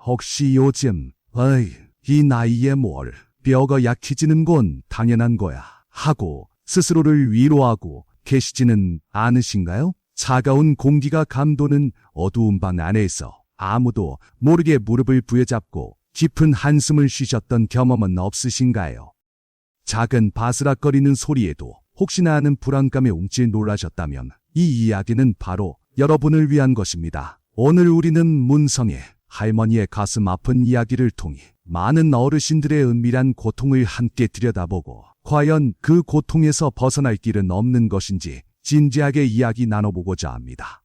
혹시 요즘 이 나이에 뭘 뼈가 약해지는 건 당연한 거야 하고 스스로를 위로하고 계시지는 않으신가요? 차가운 공기가 감도는 어두운 방 안에서 아무도 모르게 무릎을 부여잡고 깊은 한숨을 쉬셨던 경험은 없으신가요? 작은 바스락거리는 소리에도 혹시나 하는 불안감에 움찔 놀라셨다면 이 이야기는 바로 여러분을 위한 것입니다. 오늘 우리는 문성의 할머니의 가슴 아픈 이야기를 통해 많은 어르신들의 은밀한 고통을 함께 들여다보고 과연 그 고통에서 벗어날 길은 없는 것인지 진지하게 이야기 나눠보고자 합니다.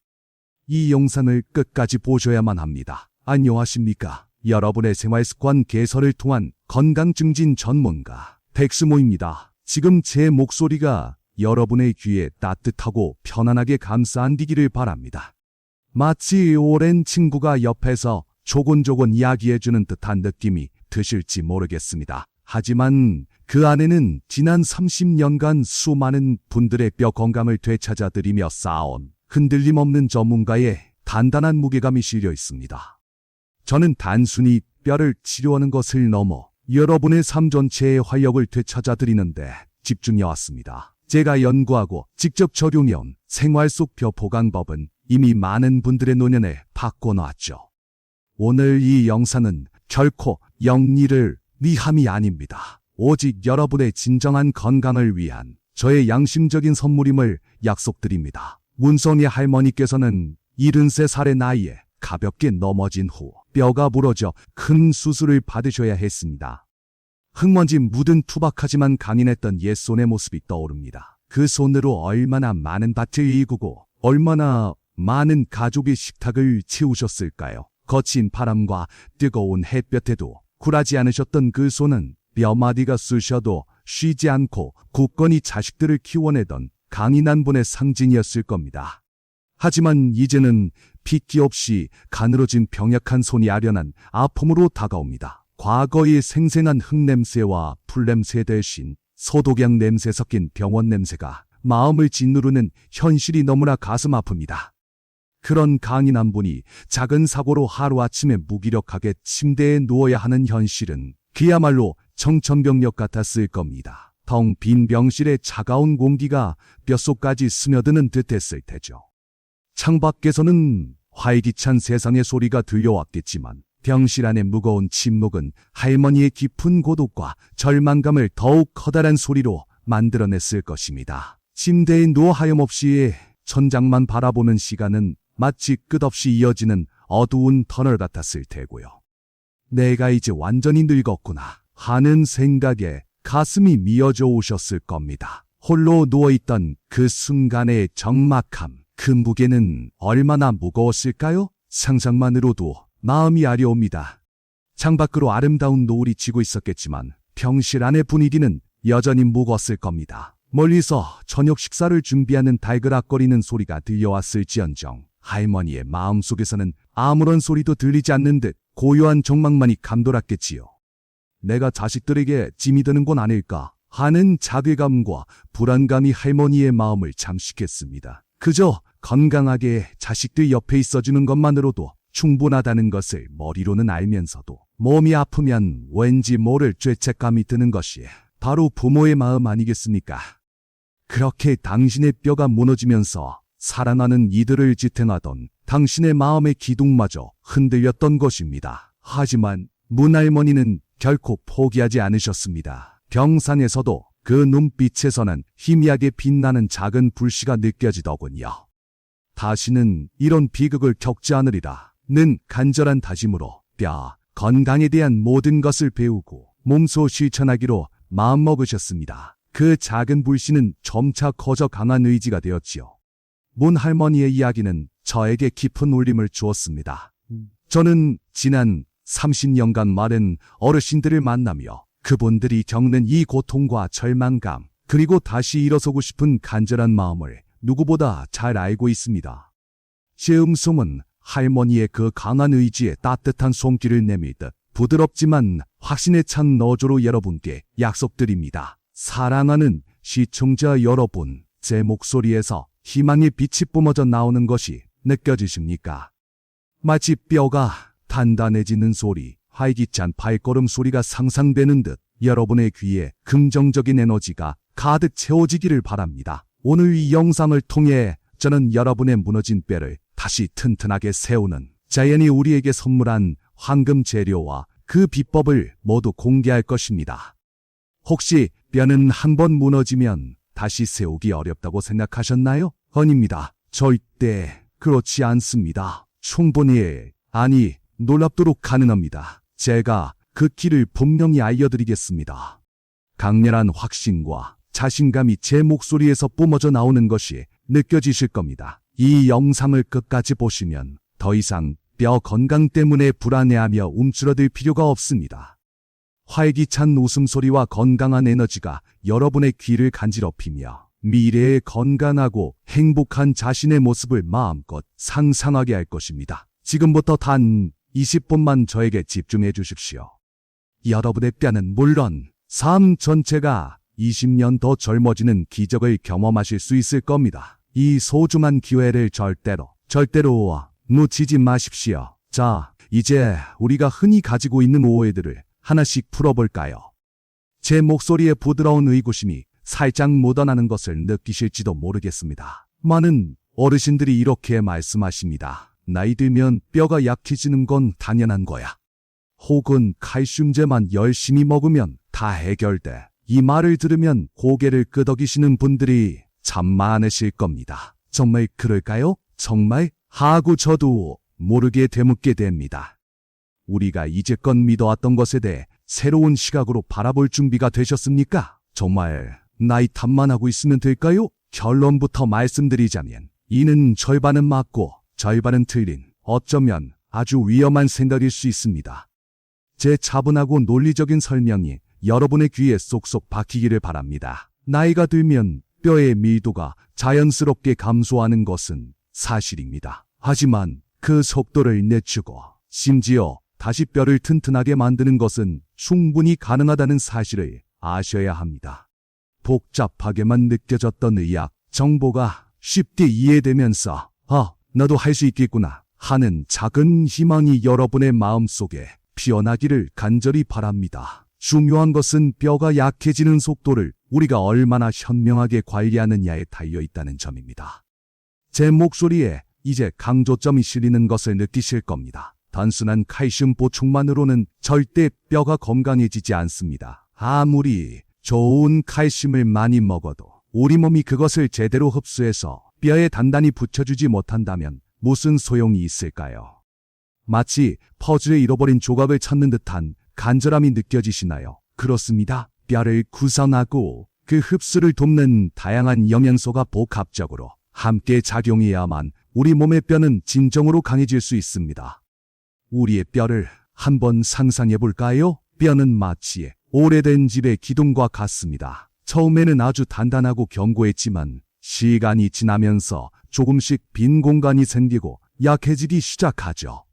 이 영상을 끝까지 보셔야만 합니다. 안녕하십니까? 여러분의 생활습관 개선을 통한 건강 증진 전문가 백스모입니다. 지금 제 목소리가 여러분의 귀에 따뜻하고 편안하게 감싸안기기를 바랍니다. 마치 오랜 친구가 옆에서 조곤조곤 이야기해주는 듯한 느낌이 드실지 모르겠습니다. 하지만 그 안에는 지난 30년간 수많은 분들의 뼈 건강을 되찾아드리며 쌓아온 흔들림 없는 전문가의 단단한 무게감이 실려 있습니다. 저는 단순히 뼈를 치료하는 것을 넘어 여러분의 삶 전체의 활력을 되찾아드리는데 집중해왔습니다. 제가 연구하고 직접 적용해온 생활 속 뼈 보강법은 이미 많은 분들의 노년에 바꿔놨죠. 오늘 이 영상은 결코 영리를 위함이 아닙니다. 오직 여러분의 진정한 건강을 위한 저의 양심적인 선물임을 약속드립니다. 문성의 할머니께서는 73살의 나이에 가볍게 넘어진 후 뼈가 부러져 큰 수술을 받으셔야 했습니다. 흙먼지 묻은 투박하지만 강인했던 옛손의 모습이 떠오릅니다. 그 손으로 얼마나 많은 밭을 일구고 얼마나 많은 가족의 식탁을 채우셨을까요? 거친 바람과 뜨거운 햇볕에도 굴하지 않으셨던 그 손은 뼈마디가 쑤셔도 쉬지 않고 굳건히 자식들을 키워내던 강인한 분의 상징이었을 겁니다. 하지만 이제는 핏기 없이 가늘어진 병약한 손이 아련한 아픔으로 다가옵니다. 과거의 생생한 흙냄새와 풀냄새 대신 소독약 냄새 섞인 병원 냄새가 마음을 짓누르는 현실이 너무나 가슴 아픕니다. 그런 강인한 분이 작은 사고로 하루아침에 무기력하게 침대에 누워야 하는 현실은 그야말로 청천벽력 같았을 겁니다. 텅 빈 병실의 차가운 공기가 뼛속까지 스며드는 듯했을 테죠. 창밖에서는 활기찬 세상의 소리가 들려왔겠지만 병실 안의 무거운 침묵은 할머니의 깊은 고독과 절망감을 더욱 커다란 소리로 만들어냈을 것입니다. 침대에 누워 하염없이 천장만 바라보는 시간은 마치 끝없이 이어지는 어두운 터널 같았을 테고요. 내가 이제 완전히 늙었구나 하는 생각에 가슴이 미어져 오셨을 겁니다. 홀로 누워있던 그 순간의 적막함, 그 무게는 얼마나 무거웠을까요? 상상만으로도 마음이 아려옵니다. 창밖으로 아름다운 노을이 지고 있었겠지만 병실 안의 분위기는 여전히 무거웠을 겁니다. 멀리서 저녁 식사를 준비하는 달그락거리는 소리가 들려왔을지언정 할머니의 마음속에서는 아무런 소리도 들리지 않는 듯 고요한 적막만이 감돌았겠지요. 내가 자식들에게 짐이 되는 건 아닐까 하는 자괴감과 불안감이 할머니의 마음을 잠식했습니다. 그저 건강하게 자식들 옆에 있어주는 것만으로도 충분하다는 것을 머리로는 알면서도 몸이 아프면 왠지 모를 죄책감이 드는 것이 바로 부모의 마음 아니겠습니까? 그렇게 당신의 뼈가 무너지면서 사랑하는 이들을 지탱하던 당신의 마음의 기둥마저 흔들렸던 것입니다. 하지만 문할머니는 결코 포기하지 않으셨습니다. 병상에서도 그 눈빛에서는 희미하게 빛나는 작은 불씨가 느껴지더군요. 다시는 이런 비극을 겪지 않으리라 는 간절한 다짐으로 뼈 건강에 대한 모든 것을 배우고 몸소 실천하기로 마음먹으셨습니다. 그 작은 불씨는 점차 커져 강한 의지가 되었지요. 문 할머니의 이야기는 저에게 깊은 울림을 주었습니다. 저는 지난 30년간 많은 어르신들을 만나며 그분들이 겪는 이 고통과 절망감, 그리고 다시 일어서고 싶은 간절한 마음을 누구보다 잘 알고 있습니다. 제 음성은 할머니의 그 강한 의지에 따뜻한 손길을 내밀듯 부드럽지만 확신에 찬 너조로 여러분께 약속드립니다. 사랑하는 시청자 여러분, 제 목소리에서 희망의 빛이 뿜어져 나오는 것이 느껴지십니까? 마치 뼈가 단단해지는 소리, 활기찬 발걸음 소리가 상상되는 듯 여러분의 귀에 긍정적인 에너지가 가득 채워지기를 바랍니다. 오늘 이 영상을 통해 저는 여러분의 무너진 뼈를 다시 튼튼하게 세우는 자연이 우리에게 선물한 황금 재료와 그 비법을 모두 공개할 것입니다. 혹시 뼈는 한번 무너지면 다시 세우기 어렵다고 생각하셨나요? 아닙니다. 절대 그렇지 않습니다. 충분히, 아니, 놀랍도록 가능합니다. 제가 그 길을 분명히 알려드리겠습니다. 강렬한 확신과 자신감이 제 목소리에서 뿜어져 나오는 것이 느껴지실 겁니다. 이 영상을 끝까지 보시면 더 이상 뼈 건강 때문에 불안해하며 움츠러들 필요가 없습니다. 활기찬 웃음소리와 건강한 에너지가 여러분의 귀를 간지럽히며 미래의 건강하고 행복한 자신의 모습을 마음껏 상상하게 할 것입니다. 지금부터 단 20분만 저에게 집중해 주십시오. 여러분의 뼈는 물론 삶 전체가 20년 더 젊어지는 기적을 경험하실 수 있을 겁니다. 이 소중한 기회를 절대로 놓치지 마십시오. 자, 이제 우리가 흔히 가지고 있는 오해들을 하나씩 풀어볼까요? 제 목소리에 부드러운 의구심이 살짝 묻어나는 것을 느끼실지도 모르겠습니다. 많은 어르신들이 이렇게 말씀하십니다. 나이 들면 뼈가 약해지는 건 당연한 거야. 혹은 칼슘제만 열심히 먹으면 다 해결돼. 이 말을 들으면 고개를 끄덕이시는 분들이 참 많으실 겁니다. 정말 그럴까요? 정말? 하고 저도 모르게 되묻게 됩니다. 우리가 이제껏 믿어왔던 것에 대해 새로운 시각으로 바라볼 준비가 되셨습니까? 정말 나이 탓만 하고 있으면 될까요? 결론부터 말씀드리자면 이는 절반은 맞고 절반은 틀린, 어쩌면 아주 위험한 생각일 수 있습니다. 제 차분하고 논리적인 설명이 여러분의 귀에 쏙쏙 박히기를 바랍니다. 나이가 들면 뼈의 밀도가 자연스럽게 감소하는 것은 사실입니다. 하지만 그 속도를 늦추고 심지어 다시 뼈를 튼튼하게 만드는 것은 충분히 가능하다는 사실을 아셔야 합니다. 복잡하게만 느껴졌던 의학 정보가 쉽게 이해되면서 나도 할 수 있겠구나 하는 작은 희망이 여러분의 마음속에 피어나기를 간절히 바랍니다. 중요한 것은 뼈가 약해지는 속도를 우리가 얼마나 현명하게 관리하느냐에 달려있다는 점입니다. 제 목소리에 이제 강조점이 실리는 것을 느끼실 겁니다. 단순한 칼슘 보충만으로는 절대 뼈가 건강해지지 않습니다. 아무리 좋은 칼슘을 많이 먹어도 우리 몸이 그것을 제대로 흡수해서 뼈에 단단히 붙여주지 못한다면 무슨 소용이 있을까요? 마치 퍼즐에 잃어버린 조각을 찾는 듯한 간절함이 느껴지시나요? 그렇습니다. 뼈를 구성하고 그 흡수를 돕는 다양한 영양소가 복합적으로 함께 작용해야만 우리 몸의 뼈는 진정으로 강해질 수 있습니다. 우리의 뼈를 한번 상상해 볼까요? 뼈는 마치 오래된 집의 기둥과 같습니다. 처음에는 아주 단단하고 견고했지만 시간이 지나면서 조금씩 빈 공간이 생기고 약해지기 시작하죠.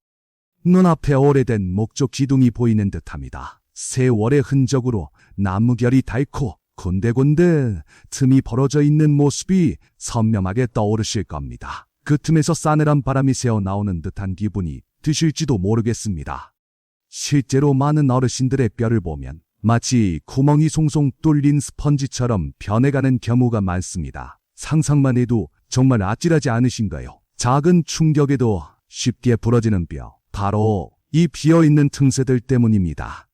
눈앞에 오래된 목조 기둥이 보이는 듯합니다. 세월의 흔적으로 나무결이 닳고 군데군데 틈이 벌어져 있는 모습이 선명하게 떠오르실 겁니다. 그 틈에서 싸늘한 바람이 새어나오는 듯한 기분이 드실지도 모르겠습니다. 실제로 많은 어르신들의 뼈를 보면 마치 구멍이 송송 뚫린 스펀지처럼 변해가는 경우가 많습니다. 상상만 해도 정말 아찔하지 않으신가요? 작은 충격에도 쉽게 부러지는 뼈, 바로 이 비어있는 틈새들 때문입니다.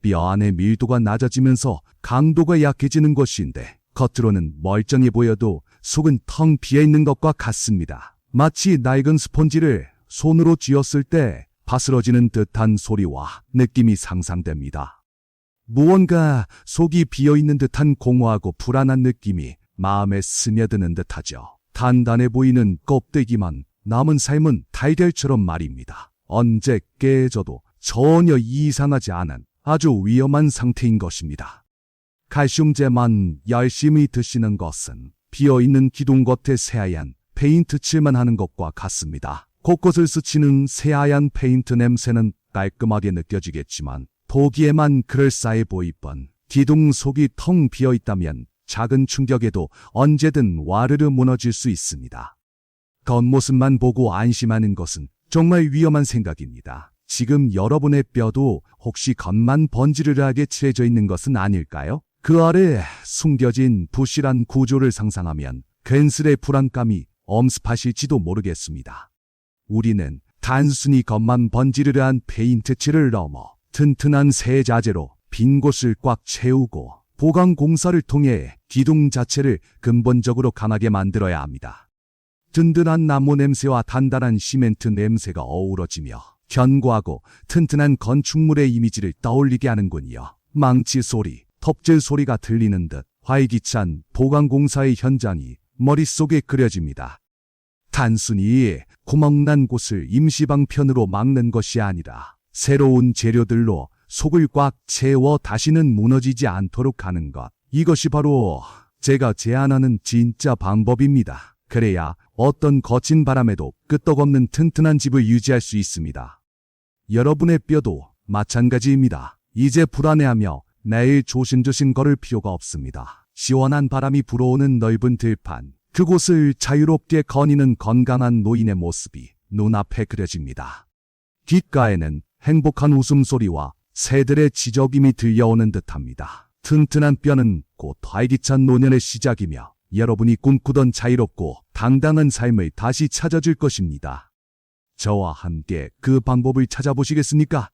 뼈 안의 밀도가 낮아지면서 강도가 약해지는 것인데 겉으로는 멀쩡해 보여도 속은 텅 비어있는 것과 같습니다. 마치 낡은 스펀지를 손으로 쥐었을 때 바스러지는 듯한 소리와 느낌이 상상됩니다. 무언가 속이 비어있는 듯한 공허하고 불안한 느낌이 마음에 스며드는 듯하죠. 단단해 보이는 껍데기만 남은 삶은 달걀처럼 말입니다. 언제 깨져도 전혀 이상하지 않은 아주 위험한 상태인 것입니다. 칼슘제만 열심히 드시는 것은 비어있는 기둥 겉에 새하얀 페인트 칠만 하는 것과 같습니다. 곳곳을 스치는 새하얀 페인트 냄새는 깔끔하게 느껴지겠지만 보기에만 그럴싸해 보일 뿐 기둥 속이 텅 비어있다면 작은 충격에도 언제든 와르르 무너질 수 있습니다. 겉모습만 보고 안심하는 것은 정말 위험한 생각입니다. 지금 여러분의 뼈도 혹시 겉만 번지르르하게 칠해져 있는 것은 아닐까요? 그 아래 숨겨진 부실한 구조를 상상하면 괜스레 불안감이 엄습하실지도 모르겠습니다. 우리는 단순히 겉만 번지르르한 페인트 칠을 넘어 튼튼한 새 자재로 빈 곳을 꽉 채우고 보강 공사를 통해 기둥 자체를 근본적으로 강하게 만들어야 합니다. 든든한 나무 냄새와 단단한 시멘트 냄새가 어우러지며 견고하고 튼튼한 건축물의 이미지를 떠올리게 하는군요. 망치 소리, 톱질 소리가 들리는 듯 활기찬 보강 공사의 현장이 머릿속에 그려집니다. 단순히 구멍난 곳을 임시방편으로 막는 것이 아니라 새로운 재료들로 속을 꽉 채워 다시는 무너지지 않도록 하는 것. 이것이 바로 제가 제안하는 진짜 방법입니다. 그래야 어떤 거친 바람에도 끄떡없는 튼튼한 집을 유지할 수 있습니다. 여러분의 뼈도 마찬가지입니다. 이제 불안해하며 매일 조심조심 걸을 필요가 없습니다. 시원한 바람이 불어오는 넓은 들판, 그곳을 자유롭게 거니는 건강한 노인의 모습이 눈앞에 그려집니다. 귓가에는 행복한 웃음소리와 새들의 지저귀이 들려오는 듯합니다. 튼튼한 뼈는 곧 활기찬 노년의 시작이며 여러분이 꿈꾸던 자유롭고 당당한 삶을 다시 찾아줄 것입니다. 저와 함께 그 방법을 찾아보시겠습니까?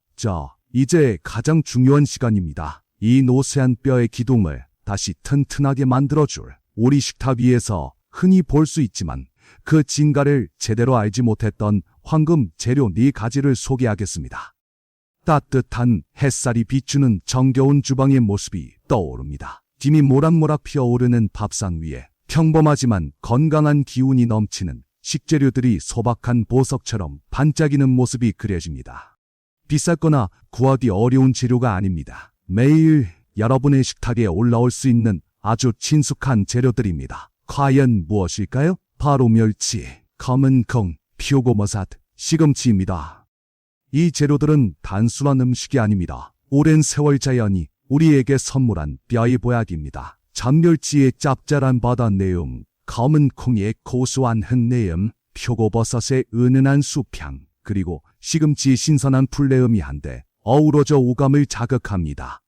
이제 가장 중요한 시간입니다. 이 노쇠한 뼈의 기둥을 다시 튼튼하게 만들어줄 우리 식탁 위에서 흔히 볼 수 있지만 그 진가를 제대로 알지 못했던 황금 재료 4가지를 소개하겠습니다. 따뜻한 햇살이 비추는 정겨운 주방의 모습이 떠오릅니다. 김이 모락모락 피어오르는 밥상 위에 평범하지만 건강한 기운이 넘치는 식재료들이 소박한 보석처럼 반짝이는 모습이 그려집니다. 비쌌거나 구하기 어려운 재료가 아닙니다. 매일 여러분의 식탁에 올라올 수 있는 아주 친숙한 재료들입니다. 과연 무엇일까요? 바로 멸치, 검은 콩, 표고버섯, 시금치입니다. 이 재료들은 단순한 음식이 아닙니다. 오랜 세월 자연이 우리에게 선물한 뼈의 보약입니다. 잔멸치의 짭짤한 바다내음, 검은 콩의 고소한 흙내음, 표고버섯의 은은한 숲향, 그리고 시금치의 신선한 풀내음이 한데 어우러져 오감을 자극합니다.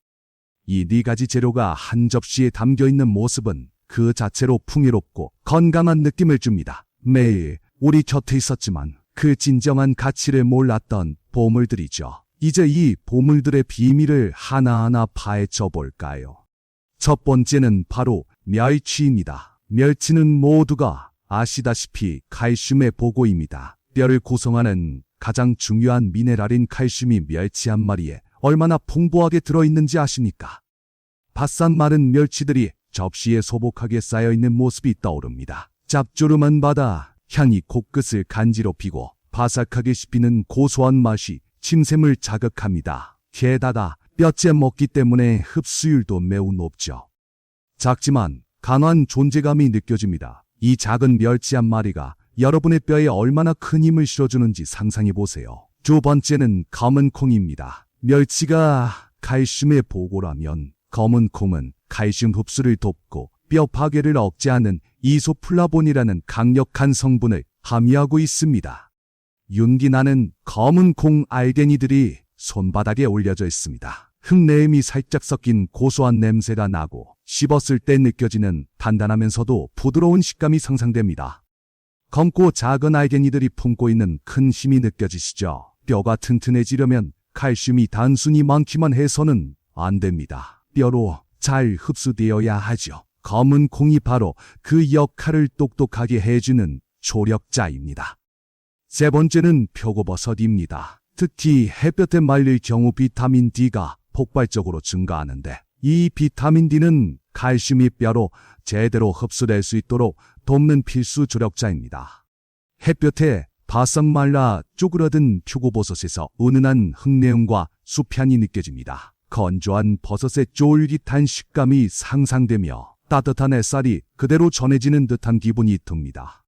이 4가지 재료가 한 접시에 담겨있는 모습은 그 자체로 풍요롭고 건강한 느낌을 줍니다. 매일 우리 곁에 있었지만 그 진정한 가치를 몰랐던 보물들이죠. 이제 이 보물들의 비밀을 하나하나 파헤쳐 볼까요? 첫 번째는 바로 멸치입니다. 멸치는 모두가 아시다시피 칼슘의 보고입니다. 뼈를 구성하는 가장 중요한 미네랄인 칼슘이 멸치 한 마리에 얼마나 풍부하게 들어있는지 아십니까? 바싹 마른 멸치들이 접시에 소복하게 쌓여있는 모습이 떠오릅니다. 짭조름한 바다, 향이 코끝을 간지럽히고 바삭하게 씹히는 고소한 맛이 침샘을 자극합니다. 게다가 뼈째 먹기 때문에 흡수율도 매우 높죠. 작지만 강한 존재감이 느껴집니다. 이 작은 멸치 한 마리가 여러분의 뼈에 얼마나 큰 힘을 실어주는지 상상해보세요. 두 번째는 검은 콩입니다. 멸치가 칼슘의 보고라면 검은 콩은 칼슘 흡수를 돕고 뼈 파괴를 억제하는 이소플라본이라는 강력한 성분을 함유하고 있습니다. 윤기나는 검은 콩 알갱이들이 손바닥에 올려져 있습니다. 흙내음이 살짝 섞인 고소한 냄새가 나고 씹었을 때 느껴지는 단단하면서도 부드러운 식감이 상상됩니다. 검고 작은 알갱이들이 품고 있는 큰 힘이 느껴지시죠? 뼈가 튼튼해지려면 칼슘이 단순히 많기만 해서는 안 됩니다. 뼈로 잘 흡수되어야 하죠. 검은 콩이 바로 그 역할을 똑똑하게 해주는 조력자입니다. 세 번째는 표고버섯입니다. 특히 햇볕에 말릴 경우 비타민 D가 폭발적으로 증가하는데 이 비타민 D는 칼슘이 뼈로 제대로 흡수될 수 있도록 돕는 필수 조력자입니다. 햇볕에 바싹 말라 쪼그라든 표고버섯에서 은은한 흙내음과 숲향이 느껴집니다. 건조한 버섯의 쫄깃한 식감이 상상되며 따뜻한 햇살이 그대로 전해지는 듯한 기분이 듭니다.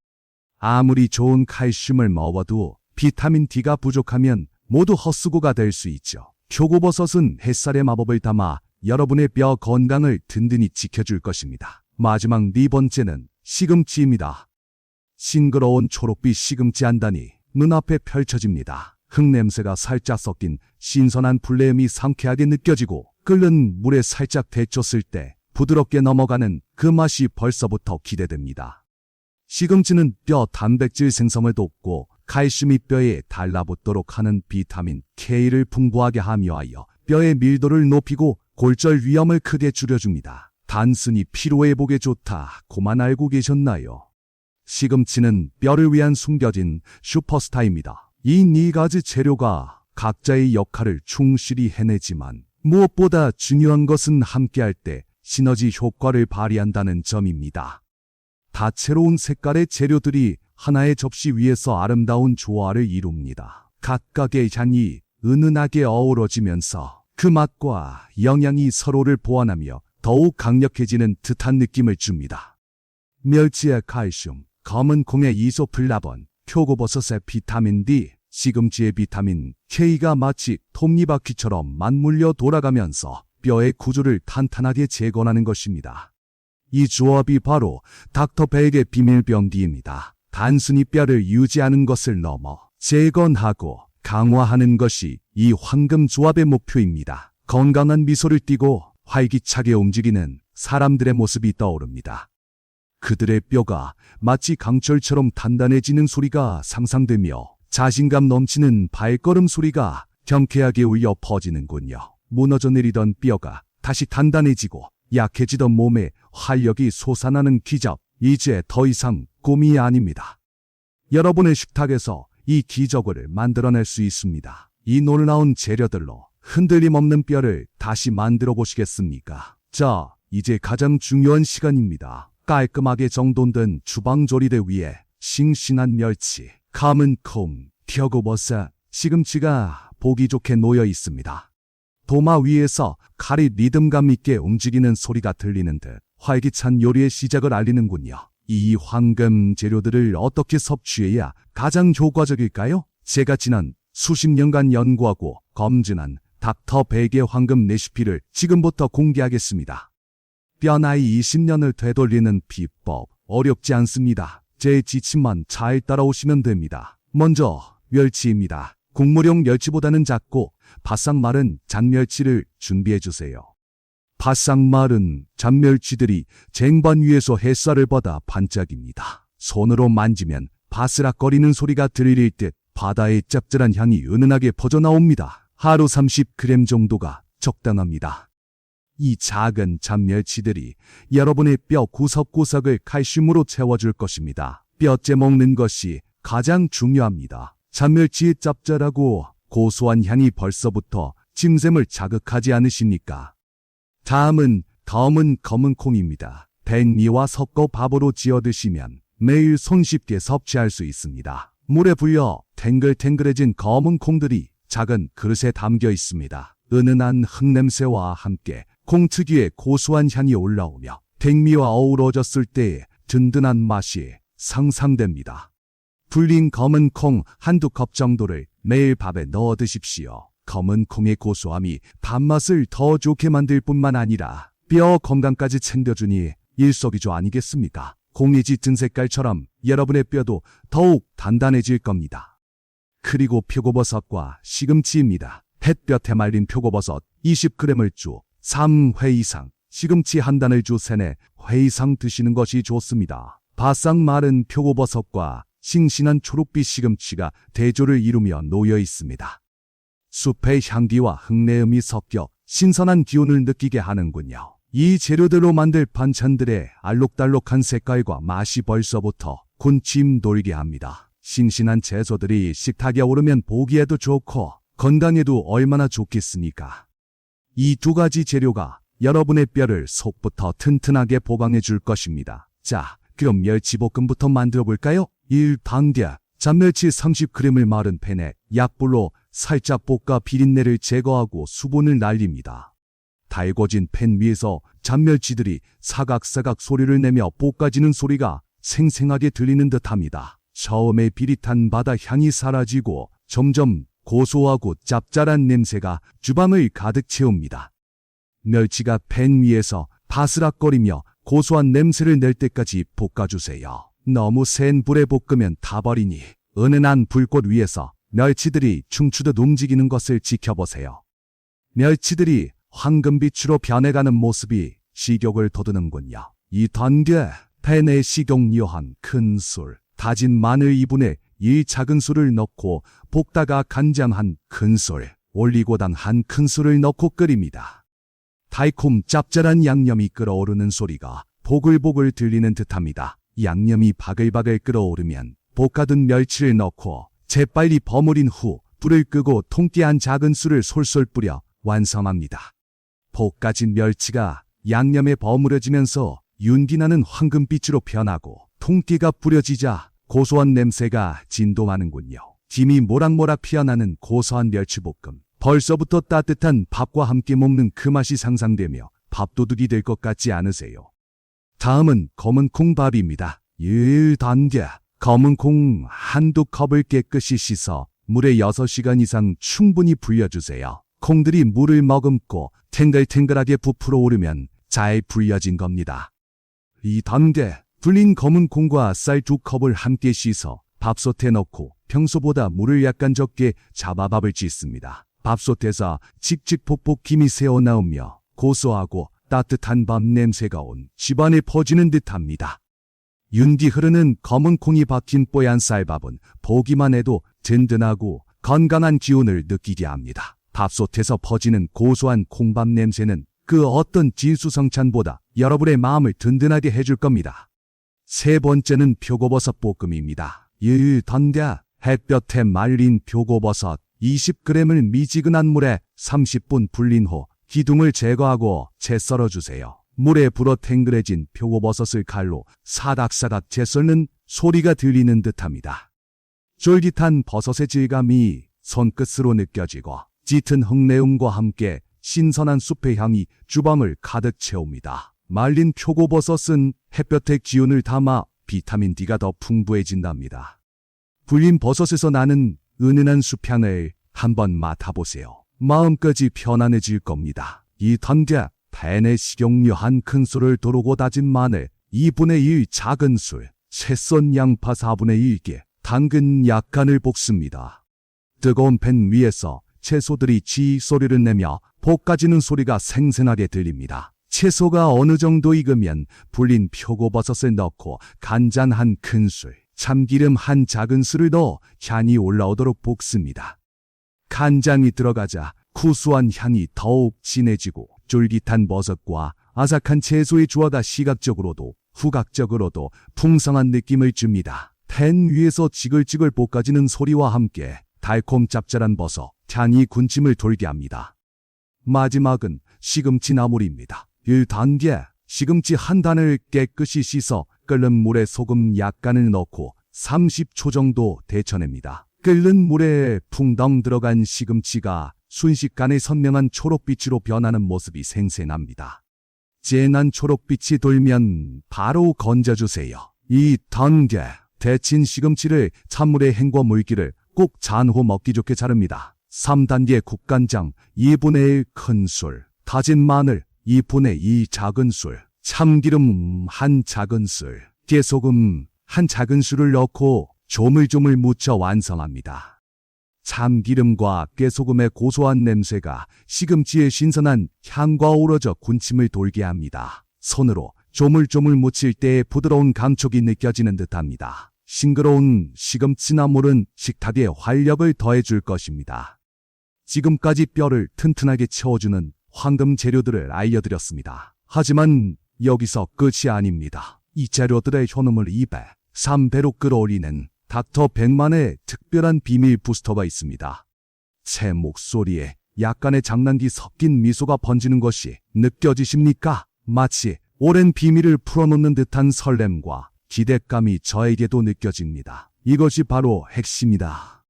아무리 좋은 칼슘을 먹어도 비타민 D가 부족하면 모두 헛수고가 될 수 있죠. 표고버섯은 햇살의 마법을 담아 여러분의 뼈 건강을 든든히 지켜줄 것입니다. 마지막 4번째는 시금치입니다. 싱그러운 초록빛 시금치 한 단이 눈앞에 펼쳐집니다. 흙냄새가 살짝 섞인 신선한 풀내음이 상쾌하게 느껴지고 끓는 물에 살짝 데쳤을 때 부드럽게 넘어가는 그 맛이 벌써부터 기대됩니다. 시금치는 뼈 단백질 생성을 돕고 칼슘이 뼈에 달라붙도록 하는 비타민 K를 풍부하게 함유하여 뼈의 밀도를 높이고 골절 위험을 크게 줄여줍니다. 단순히 피로회복에 좋다고만 알고 계셨나요? 시금치는 뼈를 위한 숨겨진 슈퍼스타입니다. 이 네 가지 재료가 각자의 역할을 충실히 해내지만 무엇보다 중요한 것은 함께할 때 시너지 효과를 발휘한다는 점입니다. 다채로운 색깔의 재료들이 하나의 접시 위에서 아름다운 조화를 이룹니다. 각각의 향이 은은하게 어우러지면서 그 맛과 영양이 서로를 보완하며 더욱 강력해지는 듯한 느낌을 줍니다. 멸치의 칼슘, 검은 콩의 이소플라본, 표고버섯의 비타민 D, 시금치의 비타민 K가 마치 톱니바퀴처럼 맞물려 돌아가면서 뼈의 구조를 탄탄하게 재건하는 것입니다. 이 조합이 바로 닥터베이의 비밀병기입니다. 단순히 뼈를 유지하는 것을 넘어 재건하고 강화하는 것이 이 황금 조합의 목표입니다. 건강한 미소를 띠고 활기차게 움직이는 사람들의 모습이 떠오릅니다. 그들의 뼈가 마치 강철처럼 단단해지는 소리가 상상되며 자신감 넘치는 발걸음 소리가 경쾌하게 울려 퍼지는군요. 무너져 내리던 뼈가 다시 단단해지고 약해지던 몸에 활력이 솟아나는 기적, 이제 더 이상 꿈이 아닙니다. 여러분의 식탁에서 이 기적을 만들어낼 수 있습니다. 이 놀라운 재료들로 흔들림 없는 뼈를 다시 만들어 보시겠습니까? 자, 이제 가장 중요한 시간입니다. 깔끔하게 정돈된 주방조리대 위에 싱싱한 멸치, 검은 콩, 표고버섯, 시금치가 보기 좋게 놓여 있습니다. 도마 위에서 칼이 리듬감 있게 움직이는 소리가 들리는 듯 활기찬 요리의 시작을 알리는군요. 이 황금 재료들을 어떻게 섭취해야 가장 효과적일까요? 제가 지난 수십 년간 연구하고 검증한 닥터베이의 황금 레시피를 지금부터 공개하겠습니다. 뼈 나이 20년을 되돌리는 비법, 어렵지 않습니다. 제 지침만 잘 따라오시면 됩니다. 먼저 멸치입니다. 국물용 멸치보다는 작고 바싹 마른 잔멸치를 준비해주세요. 바싹 마른 잔멸치들이 쟁반 위에서 햇살을 받아 반짝입니다. 손으로 만지면 바스락거리는 소리가 들릴 듯 바다의 짭짤한 향이 은은하게 퍼져나옵니다. 하루 30g 정도가 적당합니다. 이 작은 잔멸치들이 여러분의 뼈 구석구석을 칼슘으로 채워줄 것입니다. 뼈째 먹는 것이 가장 중요합니다. 잔멸치의 짭짤하고 고소한 향이 벌써부터 침샘을 자극하지 않으십니까? 다음은 검은 콩입니다. 백미와 섞어 밥으로 지어 드시면 매일 손쉽게 섭취할 수 있습니다. 물에 불려 탱글탱글해진 검은 콩들이 작은 그릇에 담겨 있습니다. 은은한 흙냄새와 함께 콩 특유의 고소한 향이 올라오며 백미와 어우러졌을 때의 든든한 맛이 상상됩니다. 불린 검은 콩 한두 컵 정도를 매일 밥에 넣어 드십시오. 검은 콩의 고소함이 밥맛을 더 좋게 만들 뿐만 아니라 뼈 건강까지 챙겨주니 일석이조 아니겠습니까? 콩이 짙은 색깔처럼 여러분의 뼈도 더욱 단단해질 겁니다. 그리고 표고버섯과 시금치입니다. 햇볕에 말린 표고버섯 20g을 주 3회 이상, 시금치 한 단을 주 3-4회 이상 드시는 것이 좋습니다. 바싹 마른 표고버섯과 싱싱한 초록빛 시금치가 대조를 이루며 놓여 있습니다. 숲의 향기와 흙내음이 섞여 신선한 기운을 느끼게 하는군요. 이 재료들로 만들 반찬들의 알록달록한 색깔과 맛이 벌써부터 군침 돌게 합니다. 싱싱한 채소들이 식탁에 오르면 보기에도 좋고 건강에도 얼마나 좋겠습니까? 이 두 가지 재료가 여러분의 뼈를 속부터 튼튼하게 보강해 줄 것입니다. 자, 그럼 멸치볶음부터 만들어 볼까요? 1단계, 잔멸치 30g을 마른 팬에 약불로 살짝 볶아 비린내를 제거하고 수분을 날립니다. 달궈진 팬 위에서 잔멸치들이 사각사각 소리를 내며 볶아지는 소리가 생생하게 들리는 듯합니다. 처음에 비릿한 바다 향이 사라지고 점점 고소하고 짭짤한 냄새가 주방을 가득 채웁니다. 멸치가 팬 위에서 바스락거리며 고소한 냄새를 낼 때까지 볶아주세요. 너무 센 불에 볶으면 타버리니 은은한 불꽃 위에서 멸치들이 춤추듯 움직이는 것을 지켜보세요. 멸치들이 황금빛으로 변해가는 모습이 식욕을 돋우는군요. 이 단계 팬에 식용유한 큰 술, 다진 마늘 2분의 1 작은 술을 넣고 볶다가 간장 한 큰술, 올리고당 한 큰술을 넣고 끓입니다. 달콤 짭짤한 양념이 끓어오르는 소리가 보글보글 들리는 듯합니다. 양념이 바글바글 끓어오르면 볶아둔 멸치를 넣고 재빨리 버무린 후 불을 끄고 통깨 한 작은 술을 솔솔 뿌려 완성합니다. 볶아진 멸치가 양념에 버무려지면서 윤기나는 황금빛으로 변하고 통깨가 뿌려지자 고소한 냄새가 진동하는군요. 김이 모락모락 피어나는 고소한 멸치볶음. 벌써부터 따뜻한 밥과 함께 먹는 그 맛이 상상되며 밥도둑이 될 것 같지 않으세요? 다음은 검은 콩밥입니다. 1단계. 검은 콩 한두 컵을 깨끗이 씻어 물에 6시간 이상 충분히 불려주세요. 콩들이 물을 머금고 탱글탱글하게 부풀어 오르면 잘 불려진 겁니다. 2단계. 불린 검은 콩과 쌀 2컵을 함께 씻어 밥솥에 넣고 평소보다 물을 약간 적게 잡아 밥을 짓습니다. 밥솥에서 칙칙폭폭 김이 새어나오며 고소하고 따뜻한 밥 냄새가 온 집안에 퍼지는 듯합니다. 윤기 흐르는 검은 콩이 박힌 뽀얀 쌀밥은 보기만 해도 든든하고 건강한 기운을 느끼게 합니다. 밥솥에서 퍼지는 고소한 콩밥 냄새는 그 어떤 진수성찬보다 여러분의 마음을 든든하게 해줄 겁니다. 세 번째는 표고버섯 볶음입니다. 1단계. 햇볕에 말린 표고버섯 20g을 미지근한 물에 30분 불린 후 기둥을 제거하고 채 썰어주세요. 물에 불어 탱글해진 표고버섯을 칼로 사각사각 채 썰는 소리가 들리는 듯합니다. 쫄깃한 버섯의 질감이 손끝으로 느껴지고 짙은 흙내음과 함께 신선한 숲의 향이 주방을 가득 채웁니다. 말린 표고버섯은 햇볕의 기운을 담아 비타민 D가 더 풍부해진답니다. 불린 버섯에서 나는 은은한 숲향을 한번 맡아보세요. 마음까지 편안해질 겁니다. 2단계. 팬에 식용유 한 큰술을 도르고 다진 마늘 2분의 1 작은 술, 채썬 양파 4분의 1개, 당근 약간을 볶습니다. 뜨거운 팬 위에서 채소들이 지 소리를 내며 볶아지는 소리가 생생하게 들립니다. 채소가 어느 정도 익으면 불린 표고버섯을 넣고 간장 한 큰술, 참기름 한 작은 술을 넣어 향이 올라오도록 볶습니다. 간장이 들어가자 구수한 향이 더욱 진해지고 쫄깃한 버섯과 아삭한 채소의 조화가 시각적으로도 후각적으로도 풍성한 느낌을 줍니다. 팬 위에서 지글지글 볶아지는 소리와 함께 달콤 짭짤한 버섯 향이 군침을 돌게 합니다. 마지막은 시금치 나물입니다. 1단계. 시금치 한 단을 깨끗이 씻어 끓는 물에 소금 약간을 넣고 30초 정도 데쳐냅니다. 끓는 물에 풍덩 들어간 시금치가 순식간에 선명한 초록빛으로 변하는 모습이 생생합니다. 진한 초록빛이 돌면 바로 건져주세요. 2단계. 데친 시금치를 찬물에 헹궈 물기를 꼭 잔 후 먹기 좋게 자릅니다. 3단계. 국간장 2분의 1 큰술, 다진 마늘 2분의 2 작은 술, 참기름 한 작은 술, 깨소금 한 작은 술을 넣고 조물조물 무쳐 완성합니다. 참기름과 깨소금의 고소한 냄새가 시금치의 신선한 향과 어우러져 군침을 돌게 합니다. 손으로 조물조물 무칠 때의 부드러운 감촉이 느껴지는 듯합니다. 싱그러운 시금치 나물은 식탁에 활력을 더해줄 것입니다. 지금까지 뼈를 튼튼하게 채워주는 황금 재료들을 알려드렸습니다. 하지만 여기서 끝이 아닙니다. 이 재료들의 효능을 2배, 3배로 끌어올리는 닥터 백만의 특별한 비밀 부스터가 있습니다. 제 목소리에 약간의 장난기 섞인 미소가 번지는 것이 느껴지십니까? 마치 오랜 비밀을 풀어놓는 듯한 설렘과 기대감이 저에게도 느껴집니다. 이것이 바로 핵심이다.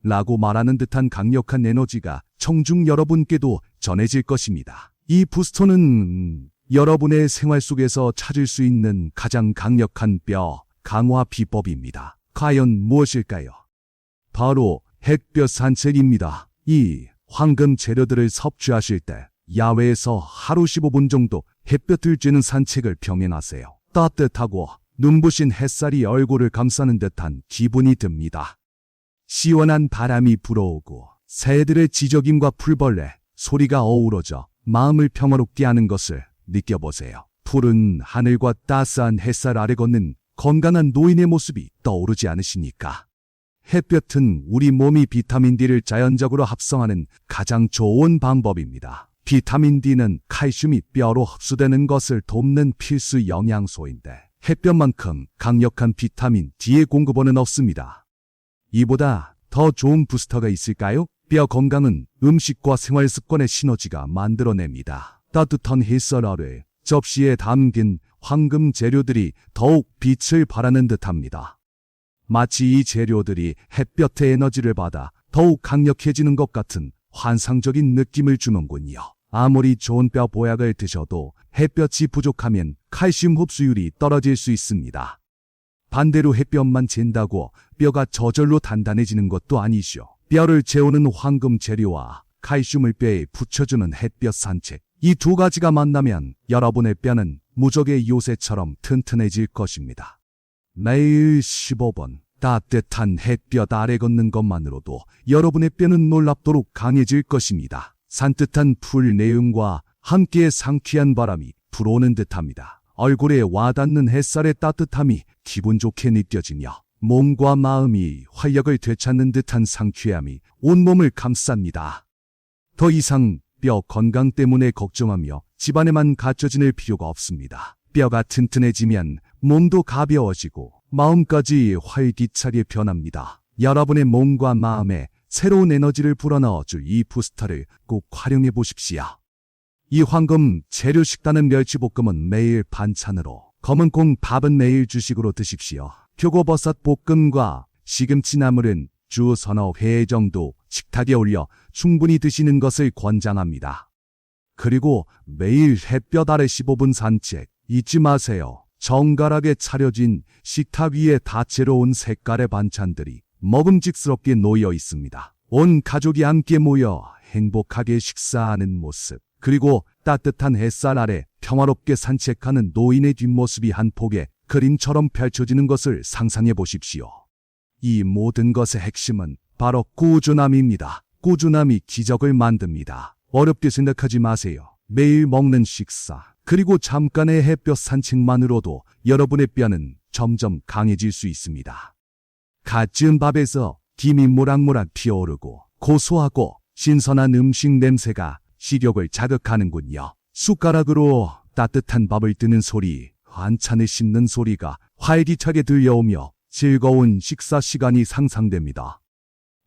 라고 말하는 듯한 강력한 에너지가 청중 여러분께도 전해질 것입니다. 이 부스터는 여러분의 생활 속에서 찾을 수 있는 가장 강력한 뼈 강화 비법입니다. 과연 무엇일까요? 바로 햇볕 산책입니다. 이 황금 재료들을 섭취하실 때 야외에서 하루 15분 정도 햇볕을 쬐는 산책을 병행하세요. 따뜻하고 눈부신 햇살이 얼굴을 감싸는 듯한 기분이 듭니다. 시원한 바람이 불어오고 새들의 지저김과 풀벌레 소리가 어우러져 마음을 평화롭게 하는 것을 느껴보세요. 푸른 하늘과 따스한 햇살 아래 걷는 건강한 노인의 모습이 떠오르지 않으십니까? 햇볕은 우리 몸이 비타민 D를 자연적으로 합성하는 가장 좋은 방법입니다. 비타민 D는 칼슘이 뼈로 흡수되는 것을 돕는 필수 영양소인데 햇볕만큼 강력한 비타민 D의 공급원은 없습니다. 이보다 더 좋은 부스터가 있을까요? 뼈 건강은 음식과 생활 습관의 시너지가 만들어냅니다. 따뜻한 햇살 아래 접시에 담긴 황금 재료들이 더욱 빛을 발하는 듯합니다. 마치 이 재료들이 햇볕의 에너지를 받아 더욱 강력해지는 것 같은 환상적인 느낌을 주는군요. 아무리 좋은 뼈 보약을 드셔도 햇볕이 부족하면 칼슘 흡수율이 떨어질 수 있습니다. 반대로 햇볕만 잰다고 뼈가 저절로 단단해지는 것도 아니죠. 뼈를 채우는 황금 재료와 칼슘을 뼈에 붙여주는 햇볕 산책. 이 두 가지가 만나면 여러분의 뼈는 무적의 요새처럼 튼튼해질 것입니다. 매일 15분 따뜻한 햇볕 아래 걷는 것만으로도 여러분의 뼈는 놀랍도록 강해질 것입니다. 산뜻한 풀 내음과 함께 상쾌한 바람이 불어오는 듯합니다. 얼굴에 와닿는 햇살의 따뜻함이 기분 좋게 느껴지며 몸과 마음이 활력을 되찾는 듯한 상쾌함이 온몸을 감쌉니다. 더 이상 뼈 건강 때문에 걱정하며 집안에만 갇혀 지낼 필요가 없습니다. 뼈가 튼튼해지면 몸도 가벼워지고 마음까지 활기차게 변합니다. 여러분의 몸과 마음에 새로운 에너지를 불어넣어줄 이 부스터를 꼭 활용해 보십시오. 이 황금 재료 식단은 멸치볶음은 매일 반찬으로, 검은콩 밥은 매일 주식으로 드십시오. 표고버섯 볶음과 시금치 나물은 주 서너 회 정도 식탁에 올려 충분히 드시는 것을 권장합니다. 그리고 매일 햇볕 아래 15분 산책 잊지 마세요. 정갈하게 차려진 식탁 위에 다채로운 색깔의 반찬들이 먹음직스럽게 놓여 있습니다. 온 가족이 함께 모여 행복하게 식사하는 모습, 그리고 따뜻한 햇살 아래 평화롭게 산책하는 노인의 뒷모습이 한 폭의 그림처럼 펼쳐지는 것을 상상해 보십시오. 이 모든 것의 핵심은 바로 꾸준함입니다. 꾸준함이 기적을 만듭니다. 어렵게 생각하지 마세요. 매일 먹는 식사, 그리고 잠깐의 햇볕 산책만으로도 여러분의 뼈는 점점 강해질 수 있습니다. 갓 지은 밥에서 김이 모락모락 피어오르고 고소하고 신선한 음식 냄새가 식욕을 자극하는군요. 숟가락으로 따뜻한 밥을 뜨는 소리, 반찬을 씹는 소리가 활기차게 들려오며 즐거운 식사 시간이 상상됩니다.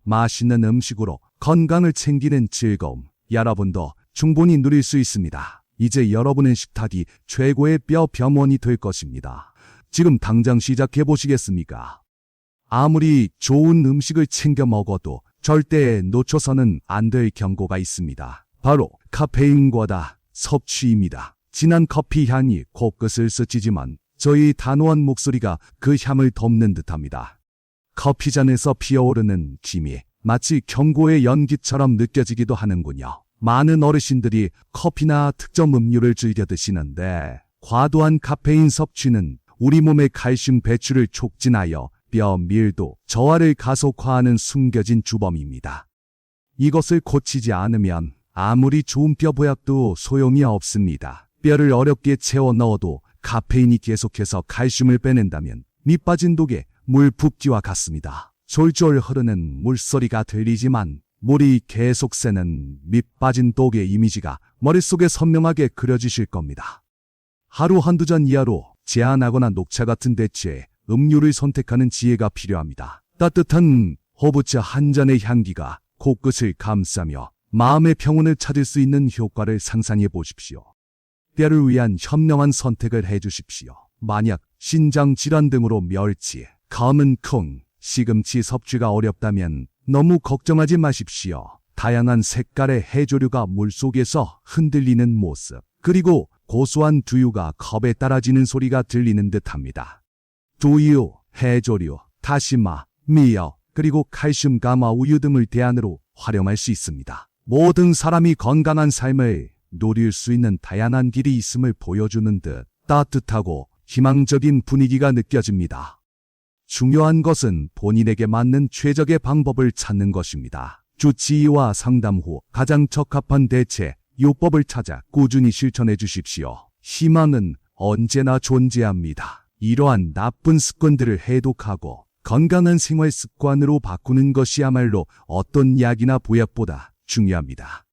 맛있는 음식으로 건강을 챙기는 즐거움, 여러분도 충분히 누릴 수 있습니다. 이제 여러분의 식탁이 최고의 뼈 병원이 될 것입니다. 지금 당장 시작해 보시겠습니까? 아무리 좋은 음식을 챙겨 먹어도 절대 놓쳐서는 안 될 경고가 있습니다. 바로 카페인 과다 섭취입니다. 진한 커피 향이 코끝을 스치지만 저희 단호한 목소리가 그 향을 덮는 듯합니다. 커피잔에서 피어오르는 김이 마치 경고의 연기처럼 느껴지기도 하는군요. 많은 어르신들이 커피나 특정 음료를 즐겨 드시는데 과도한 카페인 섭취는 우리 몸의 칼슘 배출을 촉진하여 뼈 밀도 저하를 가속화하는 숨겨진 주범입니다. 이것을 고치지 않으면 아무리 좋은 뼈 보약도 소용이 없습니다. 뼈를 어렵게 채워 넣어도 카페인이 계속해서 칼슘을 빼낸다면 밑 빠진 독에 물 붓기와 같습니다. 졸졸 흐르는 물소리가 들리지만 물이 계속 새는 밑 빠진 독의 이미지가 머릿속에 선명하게 그려지실 겁니다. 하루 한두 잔 이하로 제한하거나 녹차 같은 대체의 음료를 선택하는 지혜가 필요합니다. 따뜻한 허브차 한 잔의 향기가 코끝을 감싸며 마음의 평온을 찾을 수 있는 효과를 상상해 보십시오. 뼈를 위한 현명한 선택을 해주십시오. 만약 신장 질환 등으로 멸치, 검은 콩, 시금치 섭취가 어렵다면 너무 걱정하지 마십시오. 다양한 색깔의 해조류가 물속에서 흔들리는 모습, 그리고 고소한 두유가 컵에 따라지는 소리가 들리는 듯합니다. 두유, 해조류, 다시마, 미역, 그리고 칼슘 가마 우유 등을 대안으로 활용할 수 있습니다. 모든 사람이 건강한 삶을 누릴 수 있는 다양한 길이 있음을 보여주는 듯 따뜻하고 희망적인 분위기가 느껴집니다. 중요한 것은 본인에게 맞는 최적의 방법을 찾는 것입니다. 주치의와 상담 후 가장 적합한 대체, 요법을 찾아 꾸준히 실천해 주십시오. 희망은 언제나 존재합니다. 이러한 나쁜 습관들을 해독하고 건강한 생활 습관으로 바꾸는 것이야말로 어떤 약이나 보약보다 중요합니다.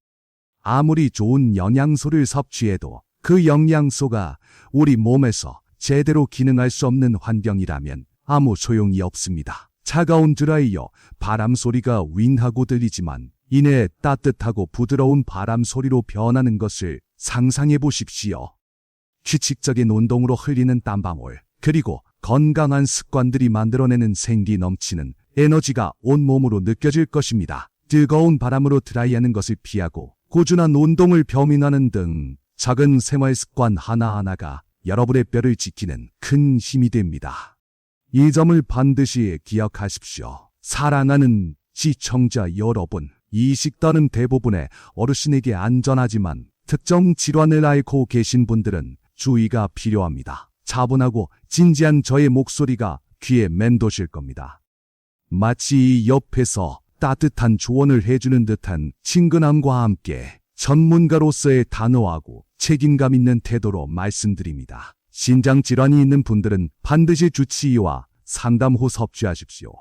아무리 좋은 영양소를 섭취해도 그 영양소가 우리 몸에서 제대로 기능할 수 없는 환경이라면 아무 소용이 없습니다. 차가운 드라이어, 바람 소리가 윙하고 들리지만 이내 따뜻하고 부드러운 바람 소리로 변하는 것을 상상해 보십시오. 규칙적인 운동으로 흘리는 땀방울, 그리고 건강한 습관들이 만들어내는 생기 넘치는 에너지가 온몸으로 느껴질 것입니다. 뜨거운 바람으로 드라이하는 것을 피하고 꾸준한 운동을 병행하는 등 작은 생활 습관 하나하나가 여러분의 뼈를 지키는 큰 힘이 됩니다. 이 점을 반드시 기억하십시오. 사랑하는 시청자 여러분, 이 식단은 대부분의 어르신에게 안전하지만 특정 질환을 앓고 계신 분들은 주의가 필요합니다. 차분하고 진지한 저의 목소리가 귀에 맴도실 겁니다. 마치 옆에서 따뜻한 조언을 해주는 듯한 친근함과 함께 전문가로서의 단호하고 책임감 있는 태도로 말씀드립니다. 신장 질환이 있는 분들은 반드시 주치의와 상담 후 섭취하십시오.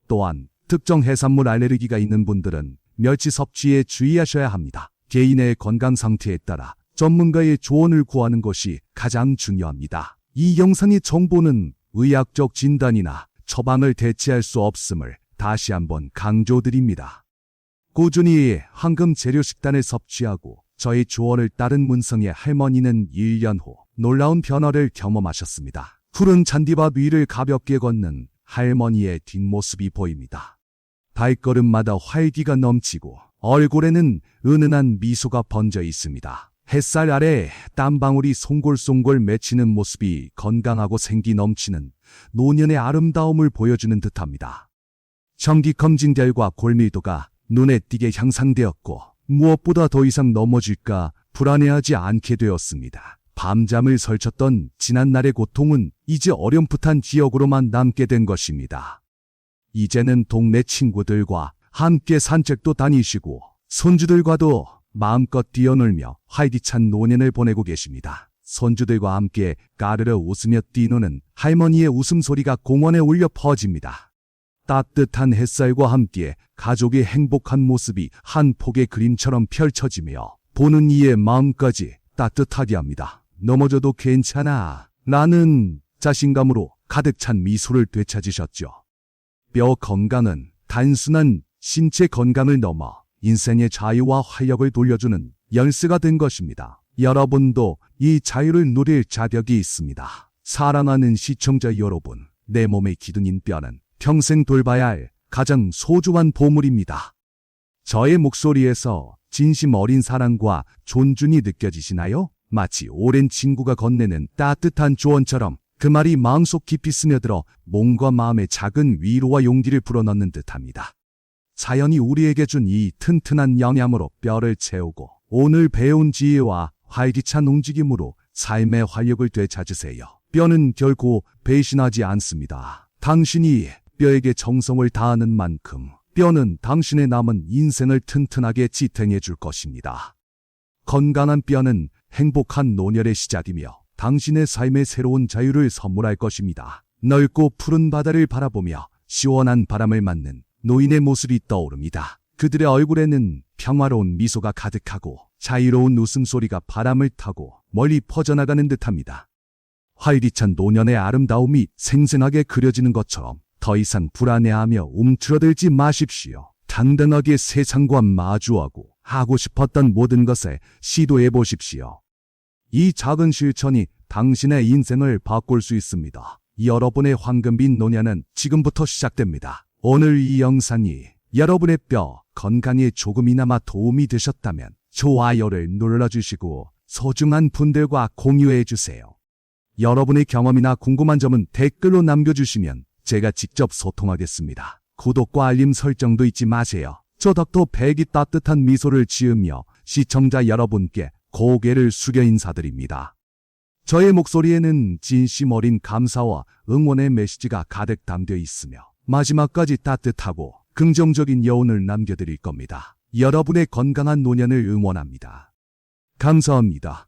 또한 특정 해산물 알레르기가 있는 분들은 멸치 섭취에 주의하셔야 합니다. 개인의 건강 상태에 따라 전문가의 조언을 구하는 것이 가장 중요합니다. 이 영상의 정보는 의학적 진단이나 처방을 대체할 수 없음을 다시 한번 강조드립니다. 꾸준히 황금 재료 식단을 섭취하고 저의 조언을 따른 문성의 할머니는 1년 후 놀라운 변화를 경험하셨습니다. 푸른 잔디밭 위를 가볍게 걷는 할머니의 뒷모습이 보입니다. 발걸음마다 활기가 넘치고 얼굴에는 은은한 미소가 번져 있습니다. 햇살 아래 땀방울이 송골송골 맺히는 모습이 건강하고 생기 넘치는 노년의 아름다움을 보여주는 듯합니다. 정기검진 결과 골밀도가 눈에 띄게 향상되었고 무엇보다 더 이상 넘어질까 불안해하지 않게 되었습니다. 밤잠을 설쳤던 지난날의 고통은 이제 어렴풋한 기억으로만 남게 된 것입니다. 이제는 동네 친구들과 함께 산책도 다니시고 손주들과도 마음껏 뛰어놀며 활기찬 노년을 보내고 계십니다. 손주들과 함께 까르르 웃으며 뛰노는 할머니의 웃음소리가 공원에 울려 퍼집니다. 따뜻한 햇살과 함께 가족의 행복한 모습이 한 폭의 그림처럼 펼쳐지며 보는 이의 마음까지 따뜻하게 합니다. 넘어져도 괜찮아 라는 자신감으로 가득 찬 미소를 되찾으셨죠. 뼈 건강은 단순한 신체 건강을 넘어 인생의 자유와 활력을 돌려주는 열쇠가 된 것입니다. 여러분도 이 자유를 누릴 자격이 있습니다. 사랑하는 시청자 여러분, 내 몸의 기둥인 뼈는 평생 돌봐야 할 가장 소중한 보물입니다. 저의 목소리에서 진심 어린 사랑과 존중이 느껴지시나요? 마치 오랜 친구가 건네는 따뜻한 조언처럼 그 말이 마음속 깊이 스며들어 몸과 마음의 작은 위로와 용기를 불어넣는 듯합니다. 자연이 우리에게 준 이 튼튼한 영양으로 뼈를 채우고 오늘 배운 지혜와 활기찬 움직임으로 삶의 활력을 되찾으세요. 뼈는 결코 배신하지 않습니다. 당신이 뼈에게 정성을 다하는 만큼 뼈는 당신의 남은 인생을 튼튼하게 지탱해 줄 것입니다. 건강한 뼈는 행복한 노년의 시작이며 당신의 삶의 새로운 자유를 선물할 것입니다. 넓고 푸른 바다를 바라보며 시원한 바람을 맞는 노인의 모습이 떠오릅니다. 그들의 얼굴에는 평화로운 미소가 가득하고 자유로운 웃음소리가 바람을 타고 멀리 퍼져나가는 듯합니다. 활기찬 노년의 아름다움이 생생하게 그려지는 것처럼 더 이상 불안해하며 움츠러들지 마십시오. 당당하게 세상과 마주하고 하고 싶었던 모든 것에 시도해 보십시오. 이 작은 실천이 당신의 인생을 바꿀 수 있습니다. 여러분의 황금빛 노년은 지금부터 시작됩니다. 오늘 이 영상이 여러분의 뼈 건강에 조금이나마 도움이 되셨다면 좋아요를 눌러주시고 소중한 분들과 공유해주세요. 여러분의 경험이나 궁금한 점은 댓글로 남겨주시면 제가 직접 소통하겠습니다. 구독과 알림 설정도 잊지 마세요. 저 덕도 백이 따뜻한 미소를 지으며 시청자 여러분께 고개를 숙여 인사드립니다. 저의 목소리에는 진심 어린 감사와 응원의 메시지가 가득 담겨 있으며 마지막까지 따뜻하고 긍정적인 여운을 남겨드릴 겁니다. 여러분의 건강한 노년을 응원합니다. 감사합니다.